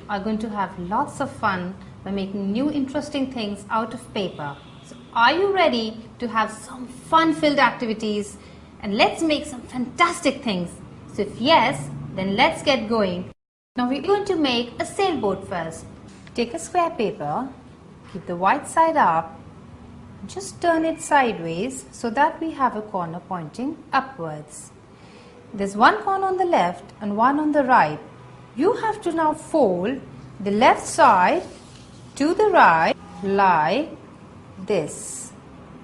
are going to have lots of fun by making new interesting things out of paper. So are you ready to have some fun-filled activities? And let's make some fantastic things. So if yes, then let's get going. Now we're going to make a sailboat first. Take a square paper, keep the white side up, just turn it sideways so that we have a corner pointing upwards. There's one corner on the left and one on the right. You have to now fold the left side to the right like this.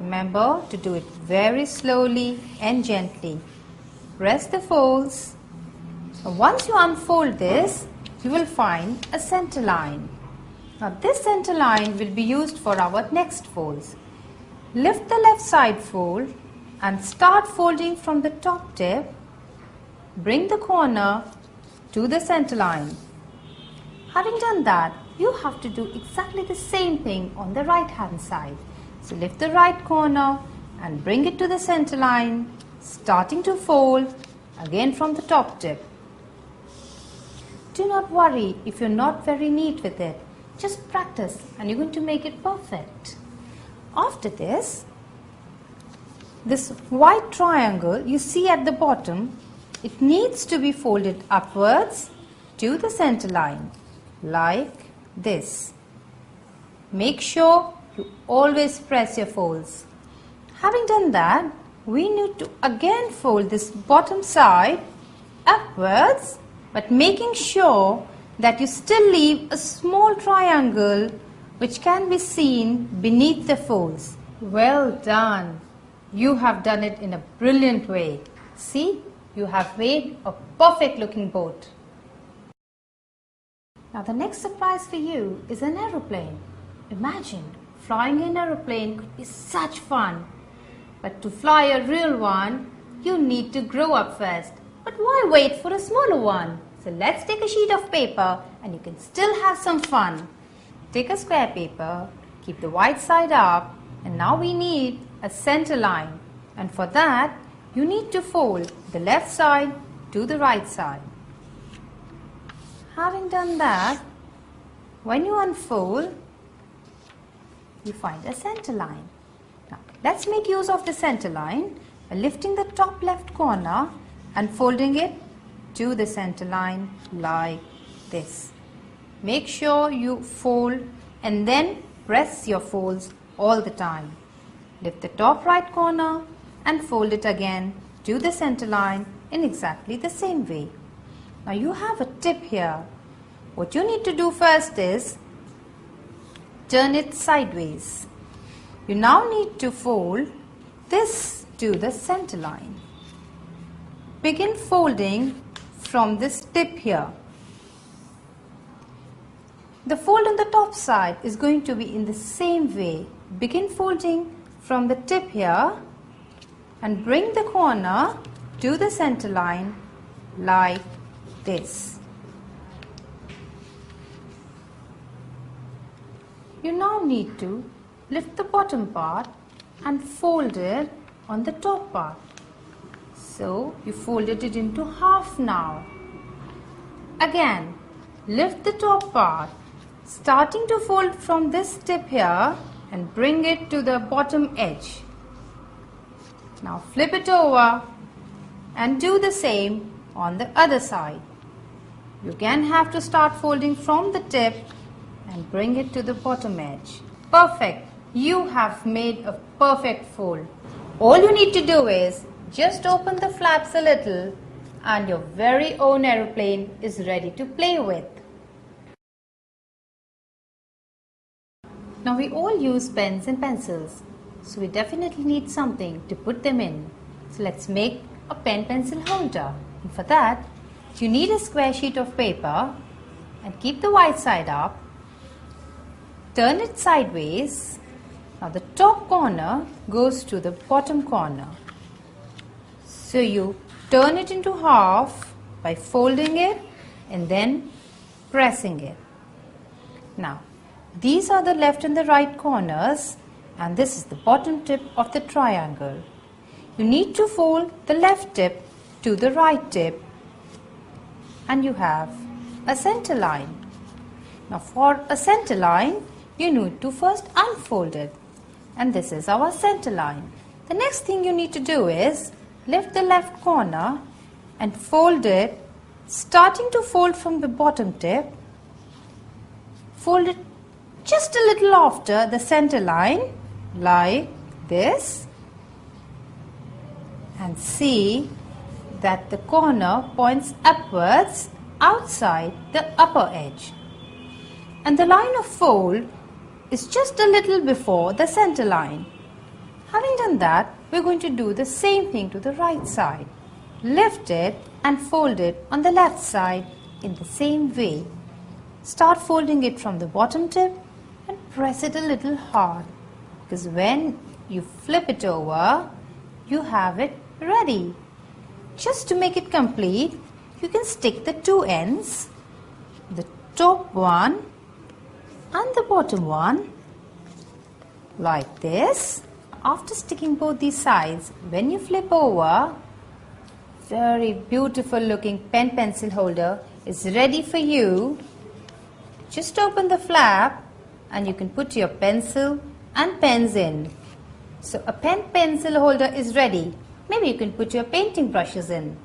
Remember to do it very slowly and gently. Press the folds. Once you unfold this, you will find a center line. Now this center line will be used for our next folds. Lift the left side fold and start folding from the top tip. Bring the corner to the center line. Having done that, you have to do exactly the same thing on the right hand side. So lift the right corner and bring it to the center line, starting to fold again from the top tip. Do not worry if you're not very neat with it. Just practice and you're going to make it perfect. After this white triangle you see at the bottom, it needs to be folded upwards to the center line like this. Make sure you always press your folds. Having done that, we need to again fold this bottom side upwards, but making sure that you still leave a small triangle which can be seen beneath the folds. Well done! You have done it in a brilliant way. See? You have made a perfect looking boat. Now the next surprise for you is an aeroplane. Imagine flying an aeroplane could be such fun. But to fly a real one, you need to grow up first. But why wait for a smaller one? So let's take a sheet of paper and you can still have some fun. Take a square paper, keep the white side up, and now we need a center line. And for that, you need to fold the left side to the right side. Having done that, when you unfold, you find a center line. Now, let's make use of the center line by lifting the top left corner and folding it to the center line like this. Make sure you fold and then press your folds all the time. Lift the top right corner and fold it again to the center line in exactly the same way. Now you have a tip here. What you need to do first is turn it sideways. You now need to fold this to the center line. Begin folding from this tip here. The fold on the top side is going to be in the same way. Begin folding from the tip here and bring the corner to the center line like this. You now need to lift the bottom part and fold it on the top part. So you folded it into half now. Again, lift the top part, starting to fold from this tip here and bring it to the bottom edge. Now flip it over and do the same on the other side. You again have to start folding from the tip and bring it to the bottom edge. Perfect! You have made a perfect fold. All you need to do is just open the flaps a little and your very own aeroplane is ready to play with. Now we all use pens and pencils. So we definitely need something to put them in. So let's make a pen pencil holder. And for that, you need a square sheet of paper and keep the white side up. Turn it sideways. Now the top corner goes to the bottom corner. So you turn it into half by folding it and then pressing it. Now these are the left and the right corners. And this is the bottom tip of the triangle. You need to fold the left tip to the right tip and you have a center line. Now for a center line, you need to first unfold it. And this is our center line. The next thing you need to do is lift the left corner and fold it, starting to fold from the bottom tip. Fold it just a little after the center line, like this. And see that the corner points upwards outside the upper edge. And the line of fold is just a little before the center line. Having done that, we're going to do the same thing to the right side. Lift it and fold it on the left side in the same way. Start folding it from the bottom tip and press it a little hard, because when you flip it over, you have it ready. Just to make it complete, you can stick the two ends, the top one and the bottom one, like this. After sticking both these sides, when you flip over, very beautiful looking pen pencil holder is ready for you. Just open the flap and you can put your pencil and pens in. So a pen pencil holder is ready. Maybe you can put your painting brushes in.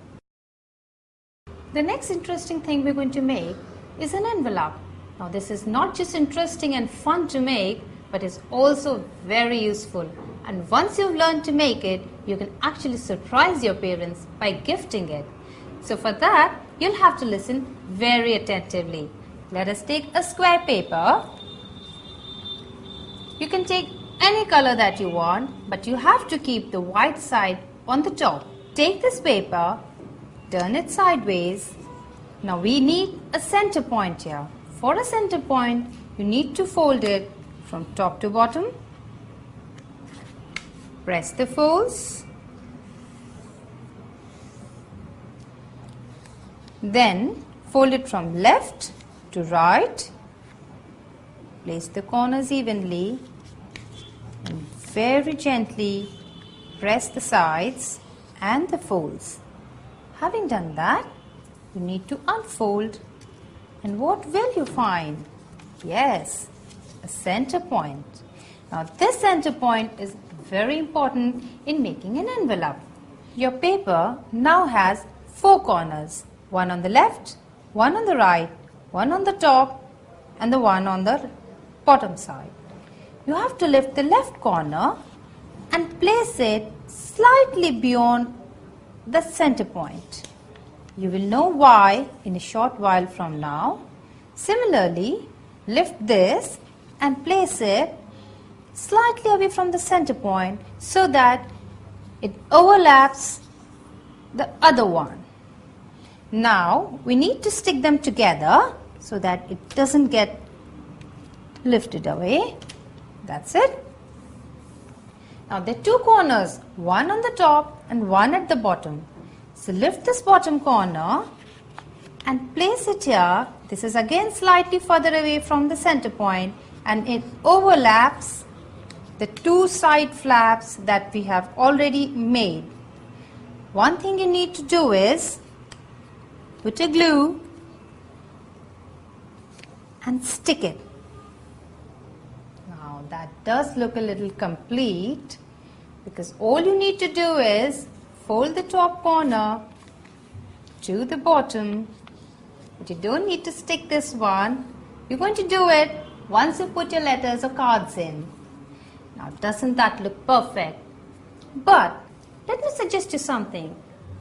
The next interesting thing we're going to make is an envelope. Now this is not just interesting and fun to make, but it's also very useful. And once you've learned to make it, you can actually surprise your parents by gifting it. So for that, you'll have to listen very attentively. Let us take a square paper. You can take any color that you want, but you have to keep the white side on the top. Take this paper, turn it sideways. Now we need a center point here. For a center point, you need to fold it from top to bottom. Press the folds. Then fold it from left to right. Place the corners evenly and very gently press the sides and the folds. Having done that, you need to unfold. And what will you find? Yes, a center point. Now this center point is very important in making an envelope. Your paper now has 4 corners. One on the left, one on the right, one on the top, and the one on the bottom side. You have to lift the left corner and place it slightly beyond the center point. You will know why in a short while from now. Similarly, lift this and place it slightly away from the center point so that it overlaps the other one. Now we need to stick them together so that it doesn't get lifted away. That's it. Now there are 2 corners, one on the top and one at the bottom. So lift this bottom corner and place it here. This is again slightly further away from the center point, and it overlaps the 2 side flaps that we have already made. One thing you need to do is put a glue and stick it. Now that does look a little complete, because all you need to do is fold the top corner to the bottom, but you don't need to stick this one. You're going to do it once you put your letters or cards in. Now doesn't that look perfect? But let me suggest you something.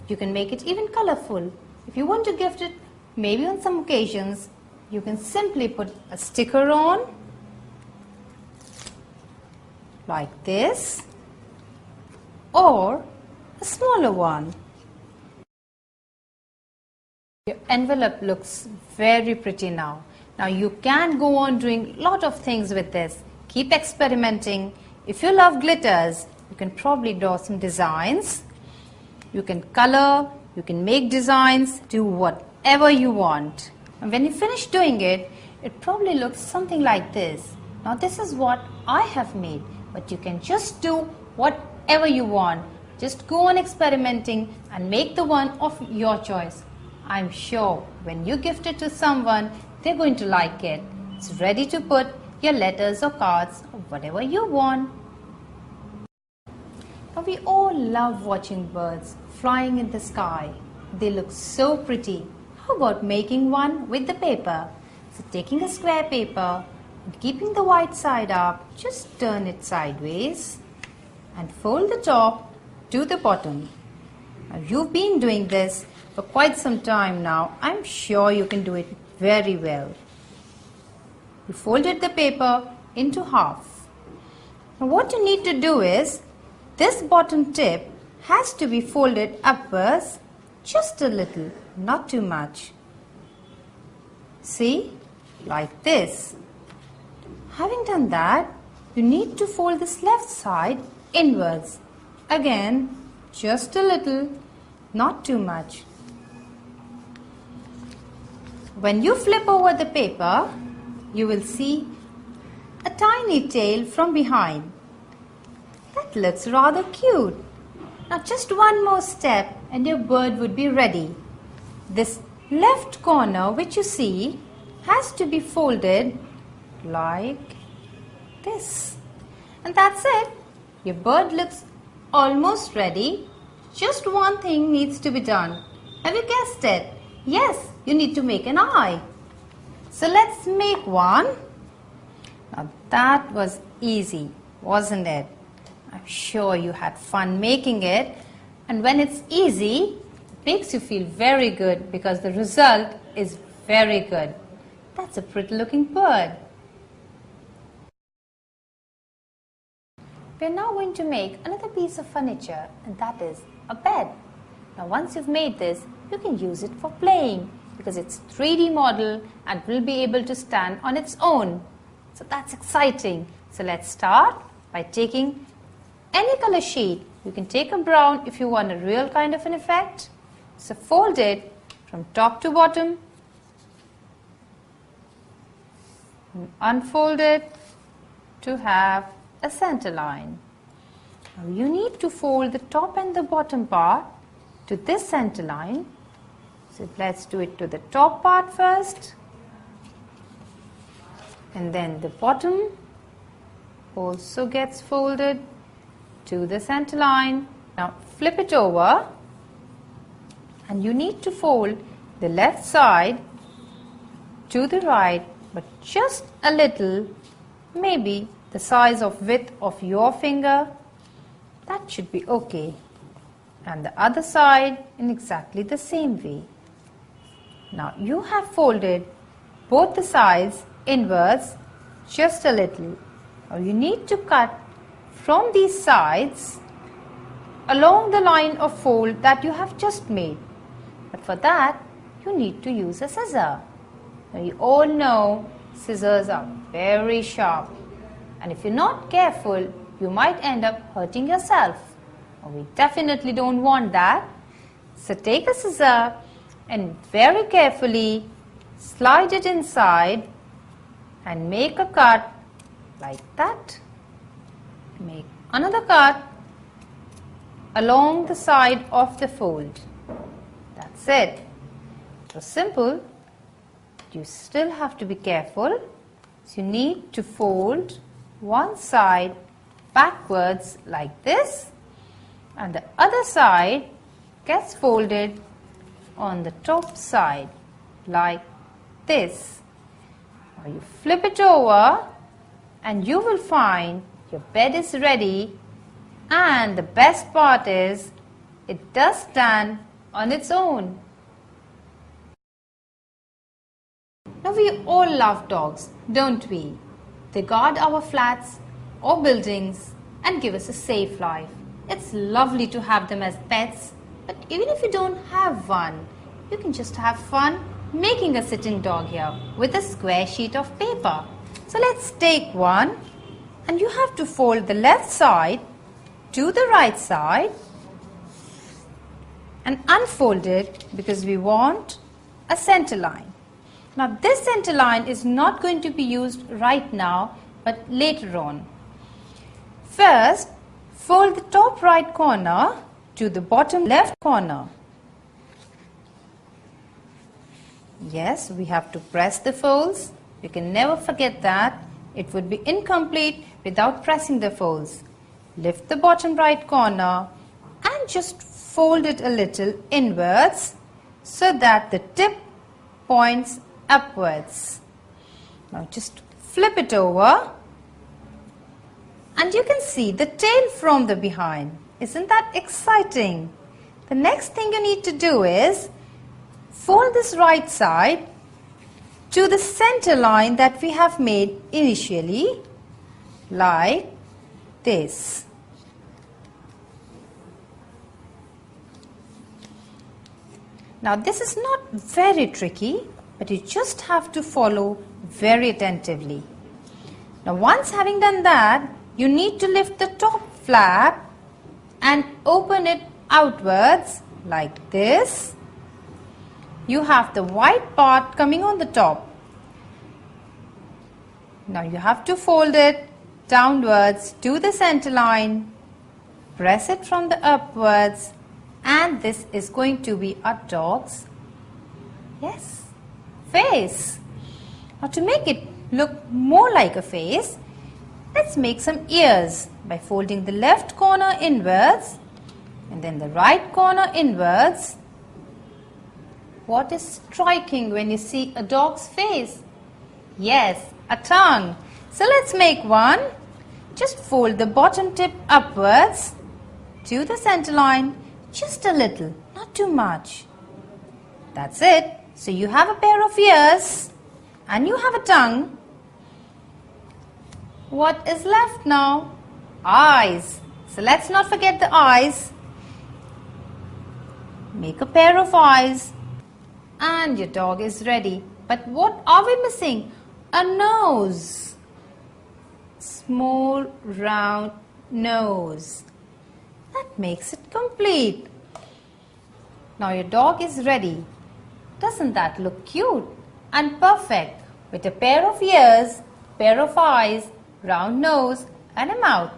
You can make it even colorful. If you want to gift it, maybe on some occasions, you can simply put a sticker on, like this, or a smaller one. Your envelope looks very pretty now. Now you can go on doing a lot of things with this. Keep experimenting. If you love glitters, you can probably draw some designs. You can color, you can make designs, do whatever you want. And when you finish doing it, it probably looks something like this. Now this is what I have made, but you can just do whatever you want. Just go on experimenting and make the one of your choice. I'm sure when you gift it to someone, they're going to like it. It's ready to put your letters or cards or whatever you want. Now we all love watching birds flying in the sky. They look so pretty. How about making one with the paper? So taking a square paper and keeping the white side up, just turn it sideways and fold the top to the bottom. Now you've been doing this for quite some time now. I'm sure you can do it very well. You folded the paper into half. Now what you need to do is, this bottom tip has to be folded upwards just a little, not too much. See, like this. Having done that, you need to fold this left side inwards. Again, just a little, not too much. When you flip over the paper, you will see a tiny tail from behind. That looks rather cute. Now just one more step and your bird would be ready. This left corner which you see has to be folded like this. And that's it. Your bird looks almost ready. Just one thing needs to be done. Have you guessed it? Yes, you need to make an eye. So let's make one. Now that was easy, wasn't it? I'm sure you had fun making it. And when it's easy, it makes you feel very good because the result is very good. That's a pretty looking bird. We're now going to make another piece of furniture, and that is a bed. Now once you've made this, you can use it for playing because it's 3D model and will be able to stand on its own. So that's exciting. So let's start by taking any color sheet. You can take a brown if you want a real kind of an effect. So fold it from top to bottom. And unfold it to have a center line. Now you need to fold the top and the bottom part to this center line. So let's do it to the top part first. And then the bottom also gets folded to the center line. Now flip it over and you need to fold the left side to the right, but just a little, maybe the size of width of your finger. That should be okay. And the other side in exactly the same way. Now you have folded both the sides inwards just a little. Now you need to cut from these sides along the line of fold that you have just made. But for that, you need to use a scissor. Now you all know scissors are very sharp. And if you're not careful, you might end up hurting yourself. Now we definitely don't want that. So take a scissor and very carefully slide it inside and make a cut like that. Make another cut along the side of the fold. That's it. It was simple. You still have to be careful. So you need to fold one side backwards like this, and the other side gets folded on the top side like this. Now you flip it over and you will find your bed is ready, and the best part is it does stand on its own. Now we all love dogs, don't we? They guard our flats or buildings and give us a safe life. It's lovely to have them as pets, but even if you don't have one, you can just have fun making a sitting dog here with a square sheet of paper. So let's take one, and you have to fold the left side to the right side and unfold it because we want a center line. Now this center line is not going to be used right now, but later on. First, fold the top right corner to the bottom left corner. Yes, we have to press the folds You can never forget that. It would be incomplete without pressing the folds. Lift the bottom right corner and just fold it a little inwards so that the tip points upwards. Now just flip it over and you can see the tail from the behind. Isn't that exciting? The next thing you need to do is fold this right side to the center line that we have made initially, like this. Now this is not very tricky, but you just have to follow very attentively. Now once having done that, you need to lift the top flap and open it outwards like this. You have the white part coming on the top. Now you have to fold it downwards to the center line, press it from the upwards, and this is going to be our dog's, yes, face. Now to make it look more like a face, let's make some ears by folding the left corner inwards and then the right corner inwards. What is striking when you see a dog's face? Yes, a tongue. So let's make one. Just fold the bottom tip upwards to the center line, just a little, not too much. That's it. So you have a pair of ears and you have a tongue. What is left now? Eyes. So let's not forget the eyes. Make a pair of eyes and your dog is ready. But what are we missing? A nose. Small round nose. That makes it complete. Now your dog is ready. Doesn't that look cute and perfect with a pair of ears, pair of eyes, round nose and a mouth?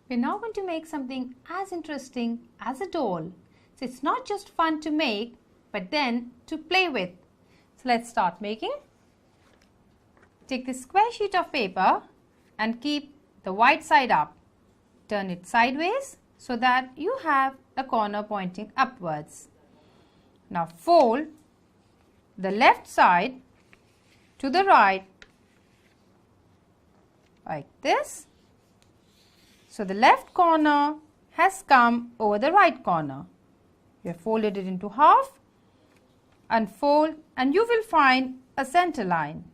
We're now going to make something as interesting as a doll. So it's not just fun to make, but then to play with. So let's start making. Take this square sheet of paper and keep the white side up. Turn it sideways so that you have a corner pointing upwards. Now fold the left side to the right like this. So the left corner has come over the right corner. You have folded it into half, unfold, and you will find a center line.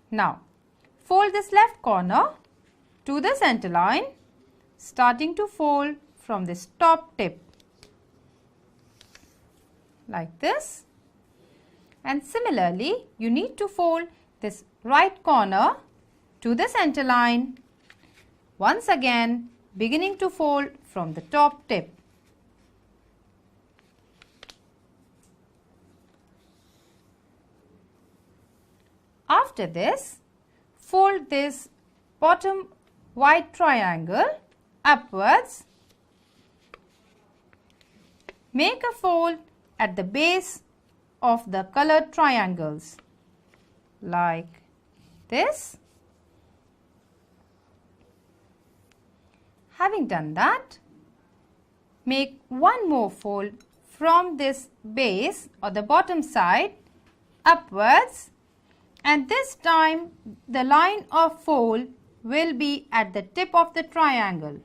Now fold this left corner to the center line, starting to fold from this top tip like this. And similarly, you need to fold this right corner to the center line, once again beginning to fold from the top tip. After this, fold this bottom white triangle upwards. Make a fold at the base of the colored triangles like this. Having done that, make one more fold from this base or the bottom side upwards, and this time the line of fold will be at the tip of the triangle.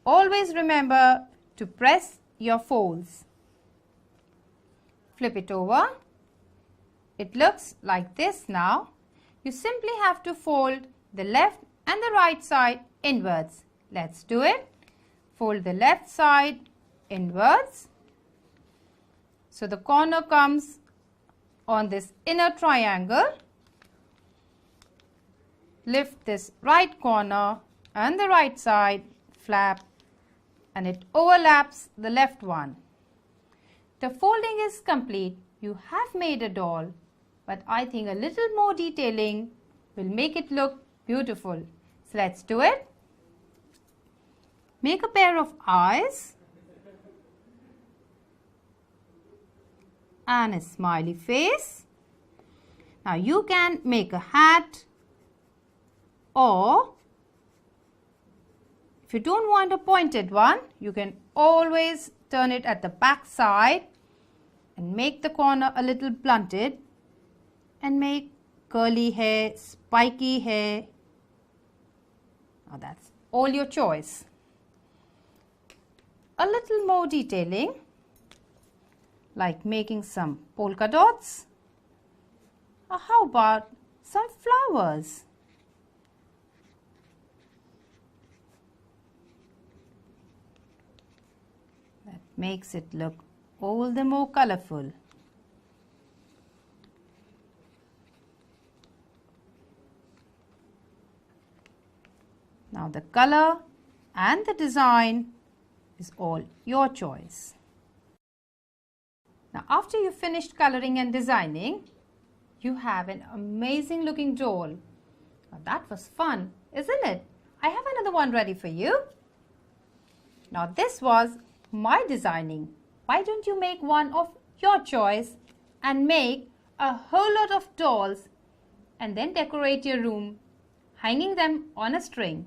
Always remember to press your folds. Flip it over. It looks like this now. You simply have to fold the left and the right side inwards. Let's do it. Fold the left side inwards. So the corner comes on this inner triangle. Lift this right corner and the right side flap, and it overlaps the left one. The folding is complete. You have made a doll, but I think a little more detailing will make it look beautiful. So let's do it. Make a pair of eyes and a smiley face. Now you can make a hat, or if you don't want a pointed one, you can always turn it at the back side and make the corner a little blunted and make curly hair, spiky hair. Now that's all your choice. A little more detailing, like making some polka dots, or how about some flowers? That makes it look all the more colorful. Now the color and the design is all your choice. Now after you've finished coloring and designing, you have an amazing looking doll. Now that was fun, isn't it? I have another one ready for you. Now this was my designing. Why don't you make one of your choice and make a whole lot of dolls and then decorate your room, hanging them on a string.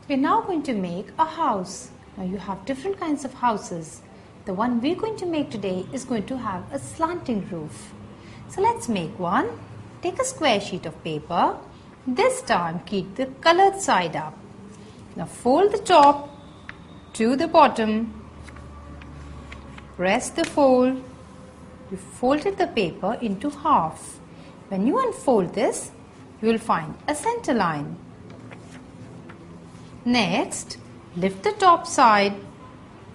We're now going to make a house. Now you have different kinds of houses. The one we're going to make today is going to have a slanting roof. So let's make one. Take a square sheet of paper. This time keep the colored side up. Now fold the top to the bottom. Press the fold. You folded the paper into half. When you unfold this, you will find a center line. Next, lift the top side,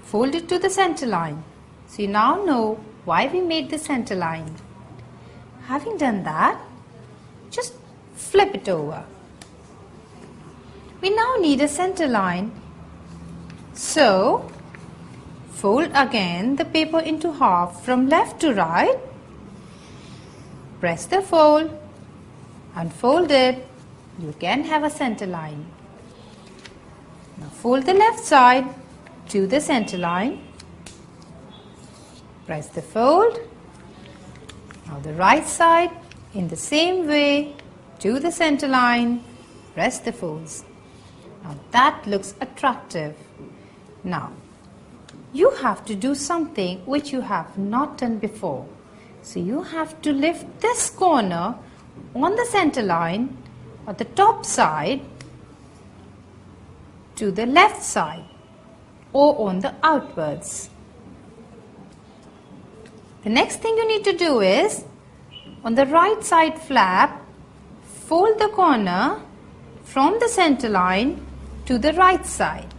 fold it to the center line. So you now know why we made the center line. Having done that, just flip it over. We now need a center line. So, fold again the paper into half from left to right. Press the fold, unfold it. You can have a center line. Now fold the left side to the center line. Press the fold. Now the right side in the same way to the center line. Press the folds. Now that looks attractive. Now you have to do something which you have not done before. So you have to lift this corner on the center line or the top side to the left side or on the outwards. The next thing you need to do is, on the right side flap, fold the corner from the center line to the right side.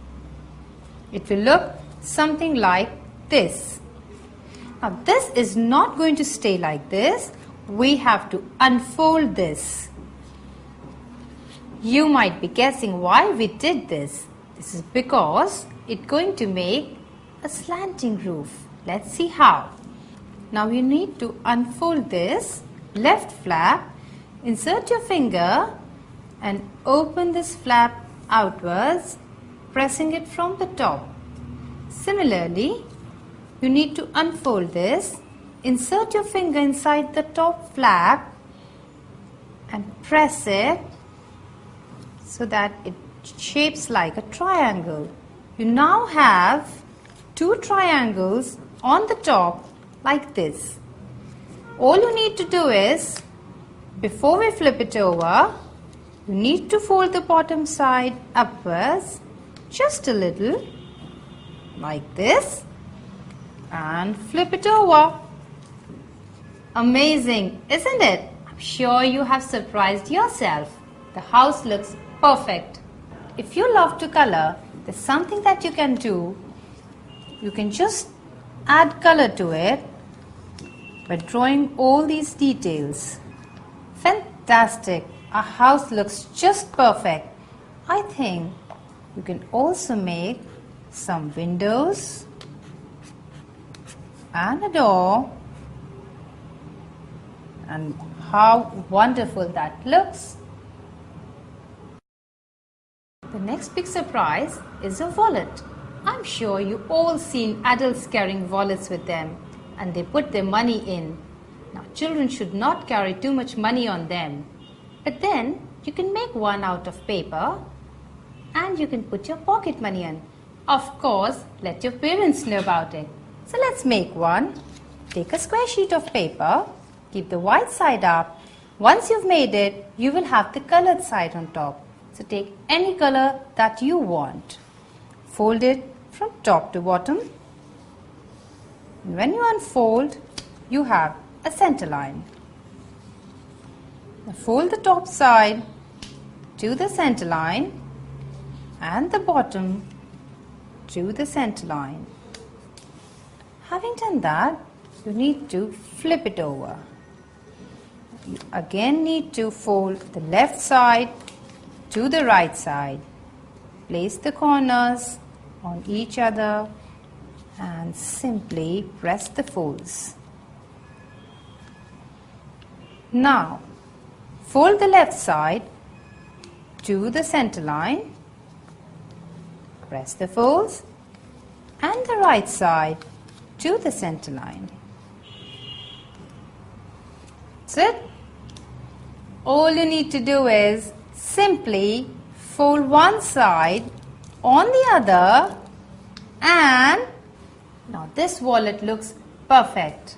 It will look something like this. Now this is not going to stay like this. We have to unfold this. You might be guessing why we did this. This is because it's going to make a slanting roof. Let's see how. Now you need to unfold this left flap, insert your finger and open this flap outwards, pressing it from the top. Similarly, you need to unfold this, insert your finger inside the top flap and press it so that it shapes like a triangle. You now have two triangles on the top like this. All you need to do is, before we flip it over, you need to fold the bottom side upwards just a little like this and flip it over. Amazing, isn't it? I'm sure you have surprised yourself. The house looks perfect. If you love to color, there's something that you can do. You can just add color to it by drawing all these details. Fantastic! Our house looks just perfect. I think you can also make some windows and a door, and how wonderful that looks. The next big surprise is a wallet. I'm sure you all seen adults carrying wallets with them and they put their money in. Now children should not carry too much money on them. But then you can make one out of paper and you can put your pocket money in. Of course, let your parents know about it. So let's make one. Take a square sheet of paper, keep the white side up. Once you've made it, you will have the colored side on top. So take any color that you want. Fold it from top to bottom. And when you unfold, you have a center line. Now fold the top side to the center line and the bottom to the center line. Having done that, you need to flip it over. You again need to fold the left side to the right side. Place the corners on each other and simply press the folds. Now, fold the left side to the center line, press the folds, and the right side to the center line. That's it. All you need to do is simply fold one side on the other, and now this wallet looks perfect.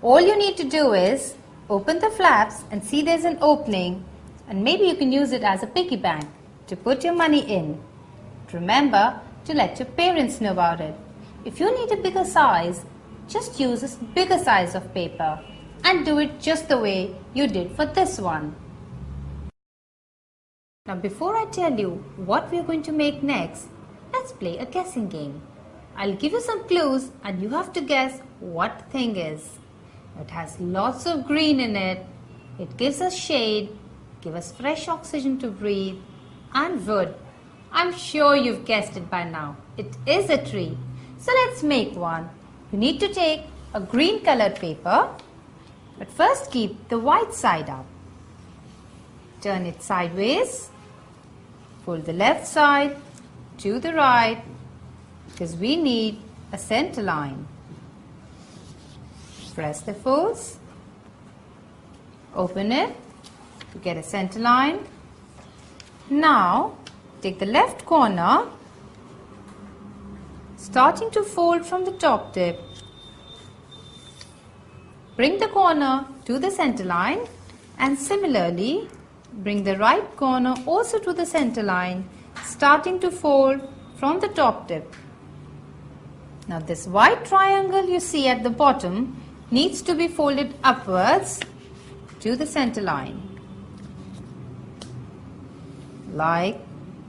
All you need to do is open the flaps and see there's an opening, and maybe you can use it as a piggy bank to put your money in. Remember to let your parents know about it. If you need a bigger size, just use a bigger size of paper and do it just the way you did for this one. Now before I tell you what we are going to make next, let's play a guessing game. I'll give you some clues and you have to guess what the thing is. It has lots of green in it. It gives us shade, gives us fresh oxygen to breathe, and wood. I'm sure you've guessed it by now. It is a tree. So let's make one. You need to take a green colored paper, but first keep the white side up. Turn it sideways. Fold the left side to the right because we need a center line. Press the folds. Open it to get a center line. Now take the left corner, starting to fold from the top tip. Bring the corner to the center line and similarly bring the right corner also to the center line, starting to fold from the top tip. Now this white triangle you see at the bottom needs to be folded upwards to the center line. Like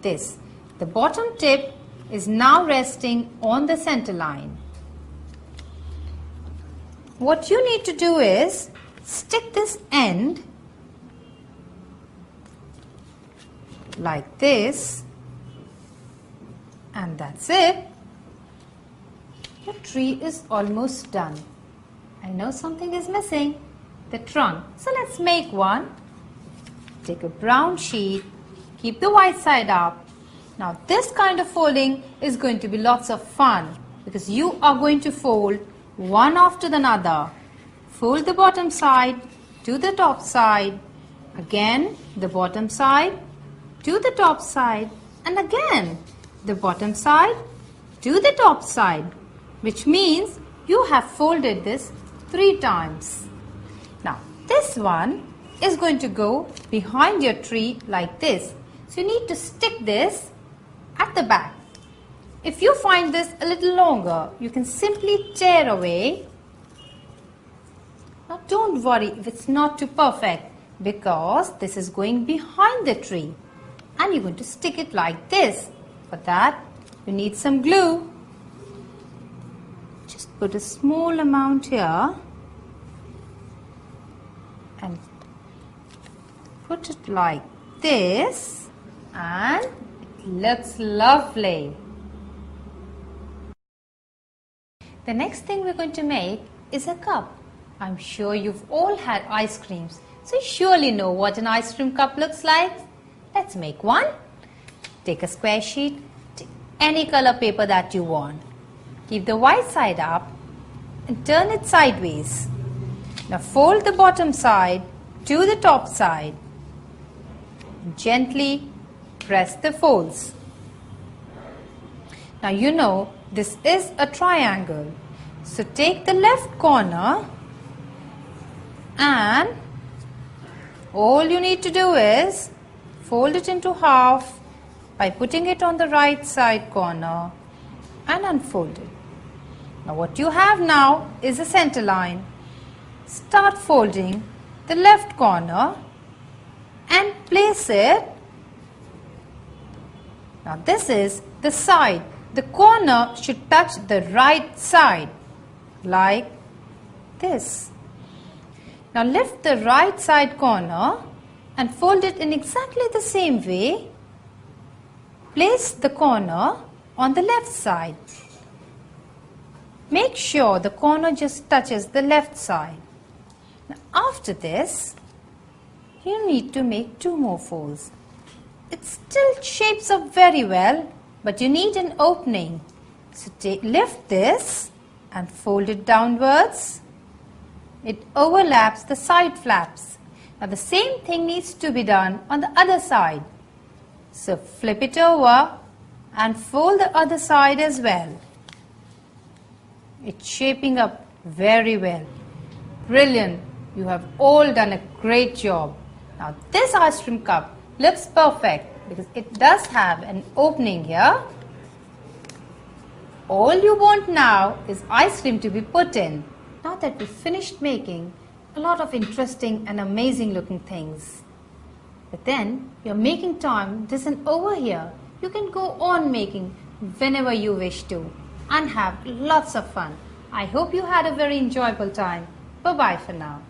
this. The bottom tip is now resting on the center line. What you need to do is stick this end like this, and that's it. Your tree is almost done. I know something is missing, the trunk. So let's make one. Take a brown sheet, keep the white side up. Now this kind of folding is going to be lots of fun because you are going to fold one after another. Fold the bottom side to the top side, again the bottom side to the top side, and again the bottom side to the top side, which means you have folded this 3 times. Now this one is going to go behind your tree like this. So you need to stick this at the back. If you find this a little longer, you can simply tear away. Now don't worry if it's not too perfect because this is going behind the tree and you're going to stick it like this. For that you need some glue. Just put a small amount here and put it like this, and it looks lovely. The next thing we're going to make is a cup. I'm sure you've all had ice creams, so you surely know what an ice cream cup looks like. Let's make one. Take a square sheet, take any color paper that you want. Keep the white side up and turn it sideways. Now fold the bottom side to the top side. Gently press the folds. Now you know this is a triangle. So take the left corner and all you need to do is fold it into half by putting it on the right side corner and unfold it. Now what you have now is a center line. Start folding the left corner and place it. Now this is the side. The corner should touch the right side like this. Now lift the right side corner and fold it in exactly the same way. Place the corner on the left side. Make sure the corner just touches the left side. Now after this, you need to make 2 more folds. It still shapes up very well, but you need an opening. So lift this and fold it downwards. It overlaps the side flaps. Now the same thing needs to be done on the other side. So flip it over and fold the other side as well. It's shaping up very well. Brilliant! You have all done a great job. Now this ice cream cup looks perfect because it does have an opening here. All you want now is ice cream to be put in. Now that we've finished making a lot of interesting and amazing looking things. But then your making time isn't over here. You can go on making whenever you wish to and have lots of fun. I hope you had a very enjoyable time. Bye-bye for now.